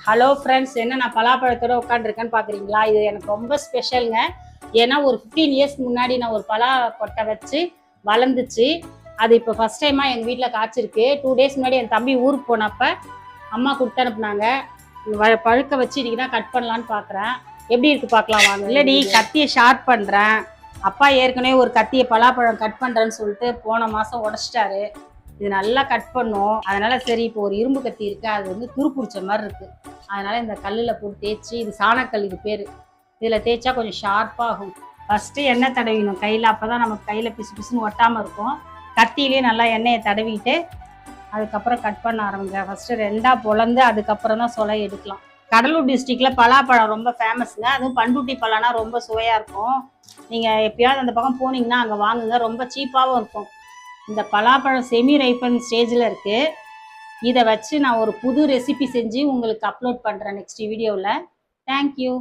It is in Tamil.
ஹலோ ஃப்ரெண்ட்ஸ், என்ன நான் பலாப்பழத்தோட உட்காந்துருக்கேன்னு பார்க்குறீங்களா? இது எனக்கு ரொம்ப ஸ்பெஷலுங்க. ஏன்னா ஒரு 15 இயர்ஸ்க்கு முன்னாடி நான் ஒரு பலா கொட்டை வச்சு வளர்ந்துச்சு. அது இப்போ ஃபஸ்ட் டைமாக எங்கள் வீட்டில் காய்ச்சிருக்கு. 2 டேஸ் முன்னாடி என் தம்பி ஊருக்கு போனப்போ அம்மா கொடுத்து அனுப்புனாங்க. பழுக்க வச்சு இன்றைக்கி தான் கட் பண்ணலான்னு பார்க்குறேன். எப்படி இருக்குது பார்க்கலாம் வாங்க. இல்லடி, கத்தியை ஷார்ப் பண்ணுறேன். அப்பா ஏற்கனவே ஒரு கத்தியை பலாப்பழம் கட் பண்ணுறேன்னு சொல்லிட்டு போன மாதம் உடச்சிட்டாரு. இது நல்லா கட் பண்ணும். அதனால சரி, இப்போ ஒரு இரும்பு கத்தி இருக்கு, அது வந்து துரு பிடிச்ச மாதிரி இருக்கு. அதனால இந்த கல்லில் போட்டு தேய்ச்சி, இது சாணக்கல் இது பேர், இதில் தேய்ச்சா கொஞ்சம் ஷார்ப்பாகும். ஃபஸ்ட்டு எண்ணெய் தடவிக்கணும் கையில், அப்போ தான் நமக்கு கையில் பிசு பிசுன்னு ஒட்டாமல் இருக்கும். கத்தியிலே நல்லா எண்ணெயை தடவிட்டு அதுக்கப்புறம் கட் பண்ண ஆரம்பிங்க. ஃபஸ்ட்டு 2ஆக பொழந்து அதுக்கப்புறம் தான் சொலை எடுக்கலாம். கடலூர் டிஸ்ட்ரிக்டில் பலாப்பழம் ரொம்ப ஃபேமஸுங்க. அதுவும் பண்ருட்டி பழம்னா ரொம்ப சுவையாக இருக்கும். நீங்கள் எப்பயாவது அந்த பக்கம் போனீங்கன்னா அங்கே வாங்குங்க, ரொம்ப சீப்பாகவும் இருக்கும். இந்த பலாப்பழம் செமி ரைப்பன் ஸ்டேஜில் இருக்குது. இதை வச்சு நான் ஒரு புது ரெசிபி செஞ்சு உங்களுக்கு அப்லோட் பண்ணுறேன் நெக்ஸ்ட் வீடியோவில். தேங்க்யூ.